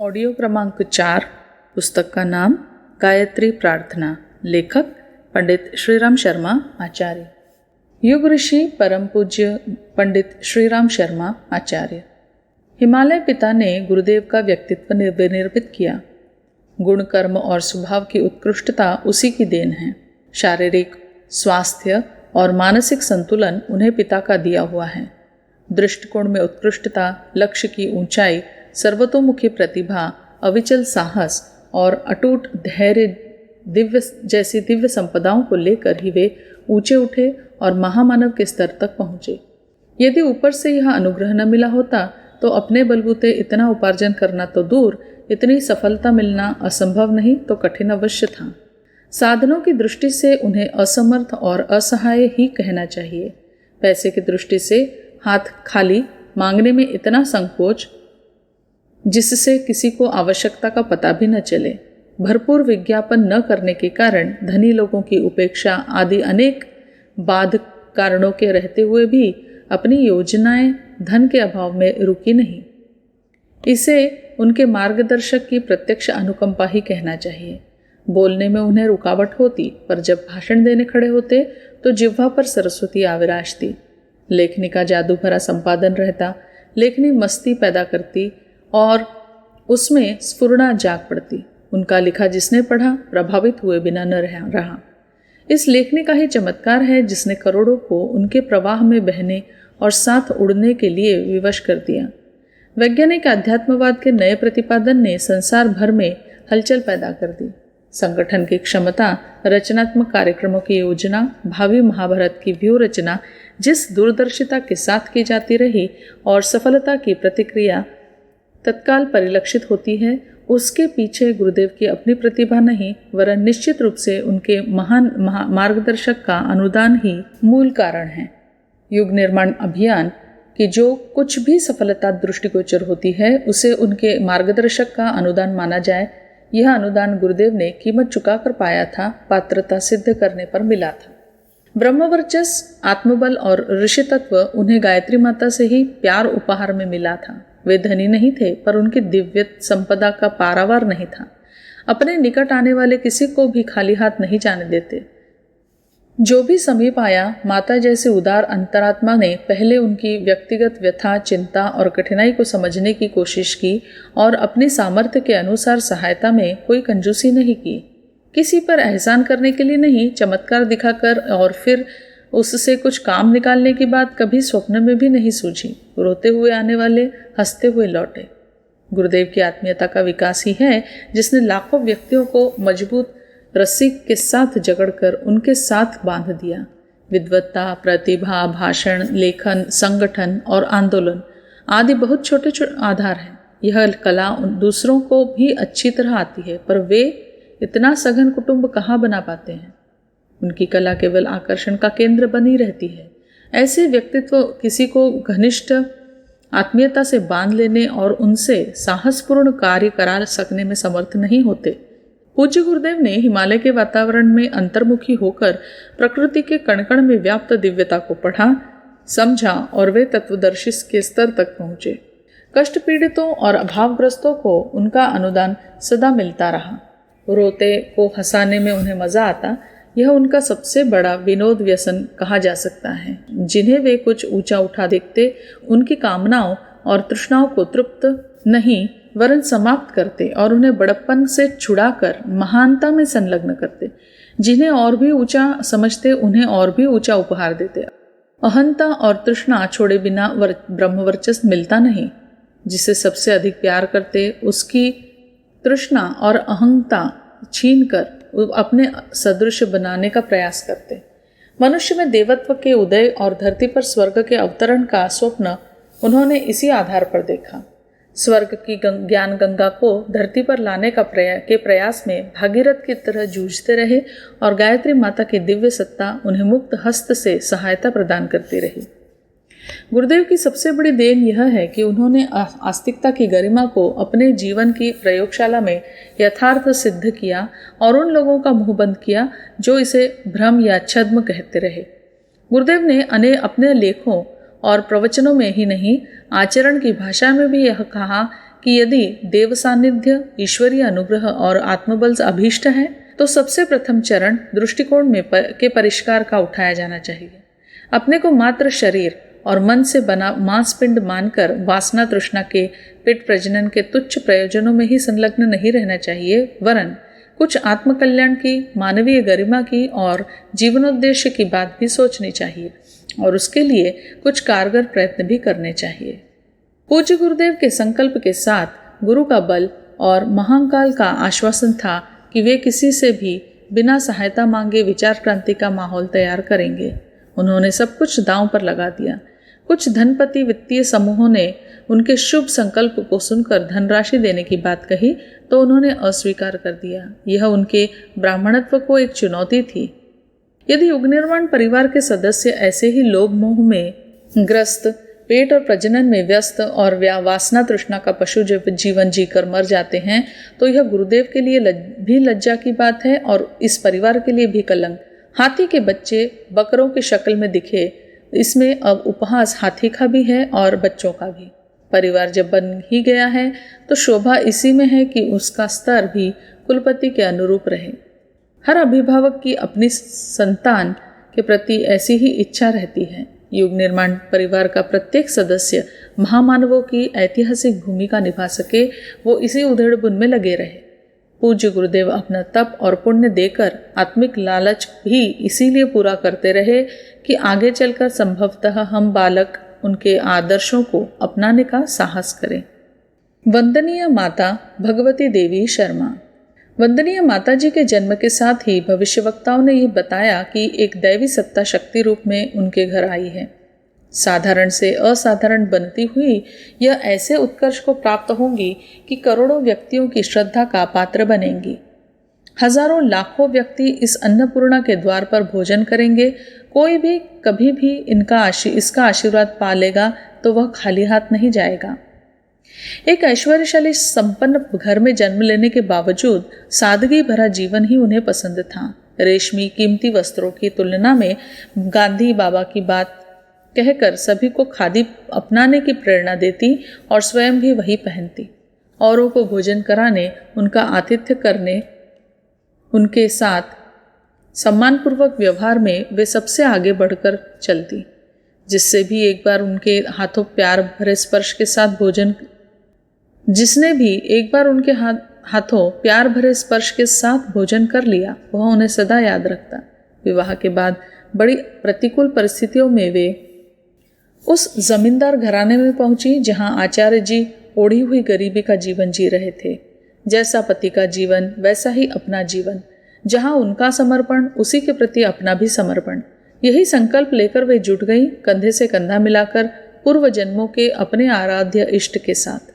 Audio क्रमांक 4। पुस्तक का नाम गायत्री प्रार्थना। लेखक पंडित श्रीराम शर्मा आचार्य। युग ऋषि परम पूज्य पंडित श्रीराम शर्मा आचार्य। हिमालय पिता ने गुरुदेव का व्यक्तित्व निर्मित किया। गुण, कर्म और स्वभाव की उत्कृष्टता उसी की देन है। शारीरिक स्वास्थ्य और मानसिक संतुलन उन्हें पिता का दिया हुआ है। दृष्टिकोण में उत्कृष्टता, लक्ष्य की ऊंचाई, सर्वतोमुखी प्रतिभा, अविचल साहस और अटूट धैर्य जैसी दिव्य संपदाओं को लेकर ही वे ऊंचे उठे और महामानव के स्तर तक पहुँचे। यदि ऊपर से यह अनुग्रह न मिला होता तो अपने बलबूते इतना उपार्जन करना तो दूर, इतनी सफलता मिलना असंभव नहीं तो कठिन अवश्य था। साधनों की दृष्टि से उन्हें असमर्थ और असहाय ही कहना चाहिए। पैसे की दृष्टि से हाथ खाली, मांगने में इतना संकोच जिससे किसी को आवश्यकता का पता भी न चले। भरपूर विज्ञापन न करने के कारण धनी लोगों की उपेक्षा आदि अनेक बाधक कारणों के रहते हुए भी अपनी योजनाएं धन के अभाव में रुकी नहीं। इसे उनके मार्गदर्शक की प्रत्यक्ष अनुकंपा ही कहना चाहिए। बोलने में उन्हें रुकावट होती, पर जब भाषण देने खड़े होते तो जिह्वा पर सरस्वती आ विराजती। लेखनी का जादू भरा संपादन रहता। लेखनी मस्ती पैदा करती और उसमें स्फुरना जाग पड़ती। उनका लिखा जिसने पढ़ा प्रभावित हुए बिना न रहा। इस लेखनी का ही चमत्कार है जिसने करोड़ों को उनके प्रवाह में बहने और साथ उड़ने के लिए विवश कर दिया। वैज्ञानिक अध्यात्मवाद के नए प्रतिपादन ने संसार भर में हलचल पैदा कर दी। संगठन की क्षमता, रचनात्मक कार्यक्रमों की योजना, भावी महाभारत की व्यूह रचना जिस दूरदर्शिता के साथ की जाती रही और सफलता की प्रतिक्रिया तत्काल परिलक्षित होती है, उसके पीछे गुरुदेव की अपनी प्रतिभा नहीं वरन निश्चित रूप से उनके महान मार्गदर्शक का अनुदान ही मूल कारण है। युग निर्माण अभियान की जो कुछ भी सफलता दृष्टिगोचर होती है उसे उनके मार्गदर्शक का अनुदान माना जाए। यह अनुदान गुरुदेव ने कीमत चुकाकर पाया था, पात्रता सिद्ध करने पर मिला था। ब्रह्मवर्चस्व, आत्मबल और ऋषि तत्व उन्हें गायत्री माता से ही प्यार उपहार में मिला था। वे धनी नहीं थे, पर उनकी दिव्य संपदा का पारावार नहीं था। अपने निकट आने वाले किसी को भी खाली हाथ नहीं जाने देते। जो भी समीप आया, माता जैसे उदार अंतरात्मा ने पहले उनकी व्यक्तिगत व्यथा, चिंता और कठिनाई को समझने की कोशिश की और अपनी सामर्थ्य के अनुसार सहायता में कोई कंजूसी नहीं की। किसी पर एहसान करने के लिए नहीं, चमत्कार दिखाकर और फिर उससे कुछ काम निकालने की बात कभी स्वप्न में भी नहीं सूझी। रोते हुए आने वाले हंसते हुए लौटे। गुरुदेव की आत्मीयता का विकास ही है जिसने लाखों व्यक्तियों को मजबूत रस्सी के साथ जकड़कर उनके साथ बांध दिया। विद्वत्ता, प्रतिभा, भाषण, लेखन, संगठन और आंदोलन आदि बहुत छोटे छोटे आधार हैं। यह कला दूसरों को भी अच्छी तरह आती है, पर वे इतना सघन कुटुंब कहाँ बना पाते हैं। उनकी कला केवल आकर्षण का केंद्र बनी रहती है। ऐसे व्यक्तित्व किसी को घनिष्ठ आत्मीयता से बांध लेने और उनसे साहसपूर्ण कार्य करा सकने में समर्थ नहीं होते। पूज्य गुरुदेव ने हिमालय के वातावरण में अंतर्मुखी होकर प्रकृति के कणकण में व्याप्त दिव्यता को पढ़ा, समझा और वे तत्वदर्शी के स्तर तक पहुँचे। कष्ट पीड़ितों और अभावग्रस्तों को उनका अनुदान सदा मिलता रहा। रोते को हंसाने में उन्हें मजा आता, यह उनका सबसे बड़ा विनोद व्यसन कहा जा सकता है। जिन्हें वे कुछ ऊंचा उठा देखते, उनकी कामनाओं और तृष्णाओं को तृप्त नहीं वरन समाप्त करते और उन्हें बड़प्पन से छुड़ाकर महानता में संलग्न करते। जिन्हें और भी ऊंचा समझते, उन्हें और भी ऊंचा उपहार देते। अहंता और तृष्णा छोड़े बिना ब्रह्मवर्चस्व मिलता नहीं। जिसे सबसे अधिक प्यार करते, उसकी तृष्णा और अहंता छीन कर अपने सदृश बनाने का प्रयास करते। मनुष्य में देवत्व के उदय और धरती पर स्वर्ग के अवतरण का स्वप्न उन्होंने इसी आधार पर देखा। स्वर्ग की ज्ञान गंगा को धरती पर लाने का प्रयास में भागीरथ की तरह जूझते रहे और गायत्री माता की दिव्य सत्ता उन्हें मुक्त हस्त से सहायता प्रदान करती रही। गुरुदेव की सबसे बड़ी देन यह है कि उन्होंने आस्तिकता की गरिमा को अपने जीवन की प्रयोगशाला में यथार्थ सिद्ध किया और उन लोगों का मुंह बंद किया जो इसे भ्रम या छद्म कहते रहे। गुरुदेव ने अपने लेखों और प्रवचनों में ही नहीं, आचरण की भाषा में भी यह कहा कि यदि देव सानिध्य, ईश्वरीय अनुग्रह और आत्मबल अभीष्ट है तो सबसे प्रथम चरण दृष्टिकोण में के परिष्कार का उठाया जाना चाहिए। अपने को मात्र शरीर और मन से बना मांसपिंड मानकर वासना तृष्णा के पेट प्रजनन के तुच्छ प्रयोजनों में ही संलग्न नहीं रहना चाहिए, वरन कुछ आत्मकल्याण की, मानवीय गरिमा की और जीवनोद्देश्य की बात भी सोचनी चाहिए और उसके लिए कुछ कारगर प्रयत्न भी करने चाहिए। पूज्य गुरुदेव के संकल्प के साथ गुरु का बल और महाकाल का आश्वासन था कि वे किसी से भी बिना सहायता मांगे विचार क्रांति का माहौल तैयार करेंगे। उन्होंने सब कुछ दांव पर लगा दिया। कुछ धनपति वित्तीय समूहों ने उनके शुभ संकल्प को सुनकर धनराशि देने की बात कही तो उन्होंने अस्वीकार कर दिया। यह उनके ब्राह्मणत्व को एक चुनौती थी। यदि युग निर्माण परिवार के सदस्य ऐसे ही लोभ मोह में ग्रस्त, पेट और प्रजनन में व्यस्त और वासना तृष्णा का पशु जीवन जीकर मर जाते हैं तो यह गुरुदेव के लिए भी लज्जा की बात है और इस परिवार के लिए भी कलंक। हाथी के बच्चे बकरों की शक्ल में दिखे, इसमें अब उपहास हाथी का भी है और बच्चों का भी। परिवार जब बन ही गया है तो शोभा इसी में है कि उसका स्तर भी कुलपति के अनुरूप रहे। हर अभिभावक की अपनी संतान के प्रति ऐसी ही इच्छा रहती है। युग निर्माण परिवार का प्रत्येक सदस्य महामानवों की ऐतिहासिक भूमिका निभा सके, वो इसी उधेड़-बुन में लगे रहे। पूज्य गुरुदेव अपना तप और पुण्य देकर आत्मिक लालच भी इसीलिए पूरा करते रहे कि आगे चलकर संभवतः हम बालक उनके आदर्शों को अपनाने का साहस करें। वंदनीय माता भगवती देवी शर्मा। वंदनीय माता जी के जन्म के साथ ही भविष्यवक्ताओं ने यह बताया कि एक दैवी सत्ता शक्ति रूप में उनके घर आई है। साधारण से असाधारण बनती हुई यह ऐसे उत्कर्ष को प्राप्त होंगी कि करोड़ों व्यक्तियों की श्रद्धा का पात्र बनेंगी। हजारों लाखों व्यक्ति इस अन्नपूर्णा के द्वार पर भोजन करेंगे। कोई भी कभी भी इसका आशीर्वाद पा लेगा तो वह खाली हाथ नहीं जाएगा। एक ऐश्वर्यशाली संपन्न घर में जन्म लेने के बावजूद सादगी भरा जीवन ही उन्हें पसंद था। रेशमी कीमती वस्त्रों की तुलना में गांधी बाबा की बात कहकर सभी को खादी अपनाने की प्रेरणा देती और स्वयं भी वही पहनती। औरों को भोजन कराने, उनका आतिथ्य करने, उनके साथ सम्मानपूर्वक व्यवहार में वे सबसे आगे बढ़कर चलती। जिसने भी एक बार उनके हाथों प्यार भरे स्पर्श के साथ भोजन कर लिया, वह उन्हें सदा याद रखता। विवाह के बाद बड़ी प्रतिकूल परिस्थितियों में वे उस जमींदार घराने में पहुंची जहां आचार्य जी ओढ़ी हुई गरीबी का जीवन जी रहे थे। जैसा पति का जीवन वैसा ही अपना जीवन, जहां उनका समर्पण उसी के प्रति अपना भी समर्पण। यही संकल्प लेकर वे जुट गई, कंधे से कंधा मिलाकर पूर्व जन्मों के अपने आराध्य इष्ट के साथ।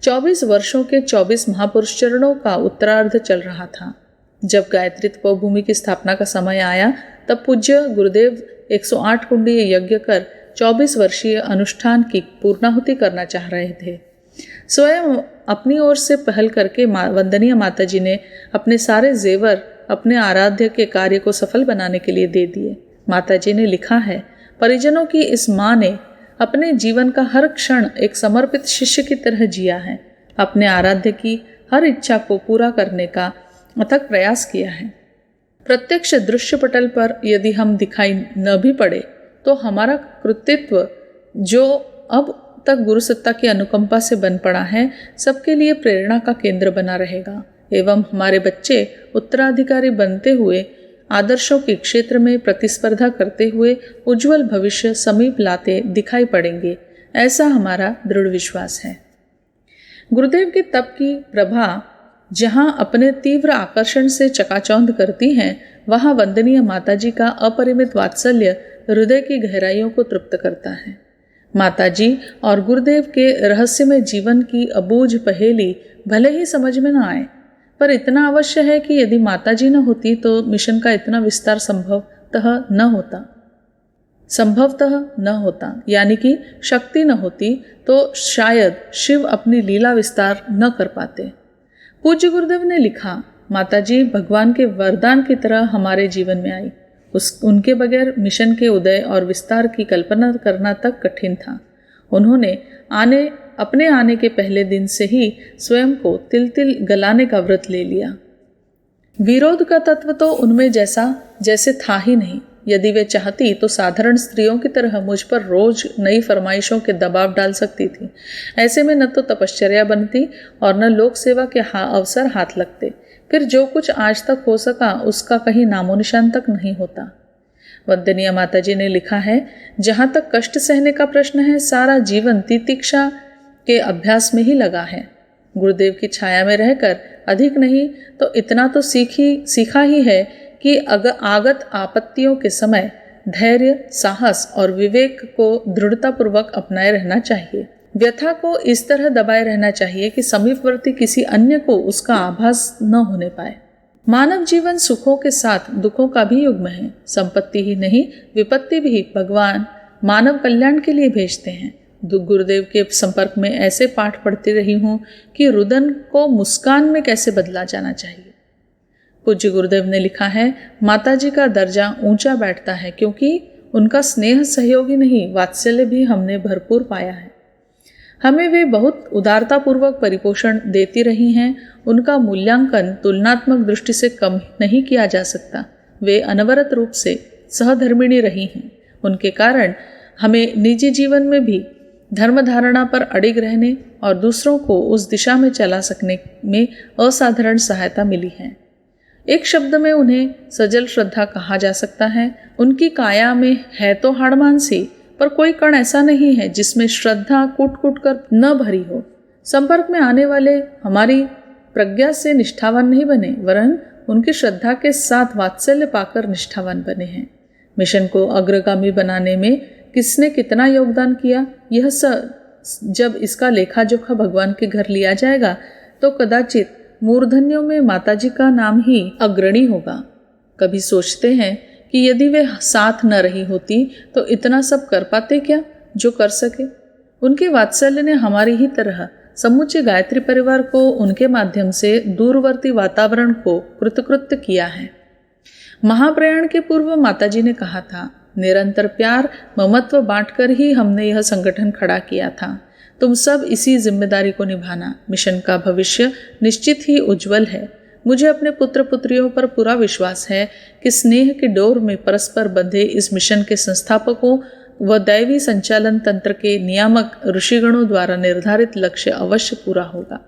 24 वर्षों के 24 महापुरुष चरणों का उत्तरार्ध चल रहा था। जब गायत्री तपोभूमि की स्थापना का समय आया तब पूज्य गुरुदेव 108 कुंडीय यज्ञ कर 24 वर्षीय अनुष्ठान की पूर्णाहुति करना चाह रहे थे। स्वयं अपनी ओर से पहल करके वंदनीय माता जी ने अपने सारे जेवर अपने आराध्य के कार्य को सफल बनाने के लिए दे दिए। माता जी ने लिखा है, परिजनों की इस माँ ने अपने जीवन का हर क्षण एक समर्पित शिष्य की तरह जिया है। अपने आराध्य की हर इच्छा को पूरा करने का अथक प्रयास किया है। प्रत्यक्ष दृश्य पटल पर यदि हम दिखाई न भी पड़े तो हमारा कृतित्व जो अब तक गुरु सत्ता की अनुकंपा से बन पड़ा है, सबके लिए प्रेरणा का केंद्र बना रहेगा एवं हमारे बच्चे उत्तराधिकारी बनते हुए आदर्शों के क्षेत्र में प्रतिस्पर्धा करते हुए उज्जवल भविष्य समीप लाते दिखाई पड़ेंगे, ऐसा हमारा दृढ़ विश्वास है। गुरुदेव के तप की प्रभा जहाँ अपने तीव्र आकर्षण से चकाचौंध करती हैं, वहाँ वंदनीय माताजी का अपरिमित वात्सल्य हृदय की गहराइयों को तृप्त करता है। माताजी और गुरुदेव के रहस्यमय जीवन की अबूझ पहेली भले ही समझ में न आए, पर इतना अवश्य है कि यदि माताजी न होती तो मिशन का इतना विस्तार संभवतः न होता, यानी कि शक्ति न होती तो शायद शिव अपनी लीला विस्तार न कर पाते। पूज्य गुरुदेव ने लिखा, माताजी भगवान के वरदान की तरह हमारे जीवन में आई। उनके बगैर मिशन के उदय और विस्तार की कल्पना करना तक कठिन था। उन्होंने अपने आने के पहले दिन से ही स्वयं को तिल तिल गलाने का व्रत ले लिया। विरोध का तत्व तो उनमें जैसे था ही नहीं। यदि वे चाहती तो साधारण स्त्रियों की तरह मुझ पर रोज नई फरमाइशों के दबाव डाल सकती थी। ऐसे में न तो तपश्चर्या बनती और न लोक सेवा के अवसर हाथ लगते। फिर जो कुछ आज तक हो सका उसका कहीं नामो निशान तक नहीं होता। वंदनीय माताजी ने लिखा है, जहाँ तक कष्ट सहने का प्रश्न है, सारा जीवन तितिक्षा के अभ्यास में ही लगा है। गुरुदेव की छाया में रहकर अधिक नहीं तो इतना तो सीखा ही है कि आगत आपत्तियों के समय धैर्य, साहस और विवेक को दृढ़तापूर्वक अपनाए रहना चाहिए। व्यथा को इस तरह दबाए रहना चाहिए कि समीपवर्ती किसी अन्य को उसका आभास न होने पाए। मानव जीवन सुखों के साथ दुखों का भी युग्म है। संपत्ति ही नहीं, विपत्ति भी भगवान मानव कल्याण के लिए भेजते हैं। गुरुदेव के संपर्क में ऐसे पाठ पढ़ती रही हूँ कि रुदन को मुस्कान में कैसे बदला जाना चाहिए। पूज्य गुरुदेव ने लिखा है, माताजी का दर्जा ऊंचा बैठता है क्योंकि उनका स्नेह सहयोगी नहीं, वात्सल्य भी हमने भरपूर पाया है। हमें वे बहुत उदारतापूर्वक परिपोषण देती रही हैं। उनका मूल्यांकन तुलनात्मक दृष्टि से कम नहीं किया जा सकता। वे अनवरत रूप से सहधर्मिणी रही हैं। उनके कारण हमें निजी जीवन में भी धर्म धारणा पर अडिग रहने और दूसरों को उस दिशा में चला सकने में असाधारण सहायता मिली है। एक शब्द में उन्हें सजल श्रद्धा कहा जा सकता है। उनकी काया में है तो हाड़मांसी, पर कोई कण ऐसा नहीं है जिसमें श्रद्धा कूट कूट कर न भरी हो। संपर्क में आने वाले हमारी प्रज्ञा से निष्ठावान नहीं बने, वरन उनकी श्रद्धा के साथ वात्सल्य पाकर निष्ठावान बने हैं। मिशन को अग्रगामी बनाने में किसने कितना योगदान किया, यह जब इसका लेखा जोखा भगवान के घर लिया जाएगा तो कदाचित मूर्धन्यों में माताजी का नाम ही अग्रणी होगा। कभी सोचते हैं कि यदि वे साथ न रही होती तो इतना सब कर पाते क्या जो कर सके। उनके वात्सल्य ने हमारी ही तरह समूचे गायत्री परिवार को उनके माध्यम से दूरवर्ती वातावरण को कृतकृत्य किया है। महाप्रयाण के पूर्व माताजी ने कहा था, निरंतर प्यार ममत्व बांटकर ही हमने यह संगठन खड़ा किया था। तुम सब इसी जिम्मेदारी को निभाना। मिशन का भविष्य निश्चित ही उज्जवल है। मुझे अपने पुत्र पुत्रियों पर पूरा विश्वास है कि स्नेह के डोर में परस्पर बंधे इस मिशन के संस्थापकों व दैवी संचालन तंत्र के नियामक ऋषिगणों द्वारा निर्धारित लक्ष्य अवश्य पूरा होगा।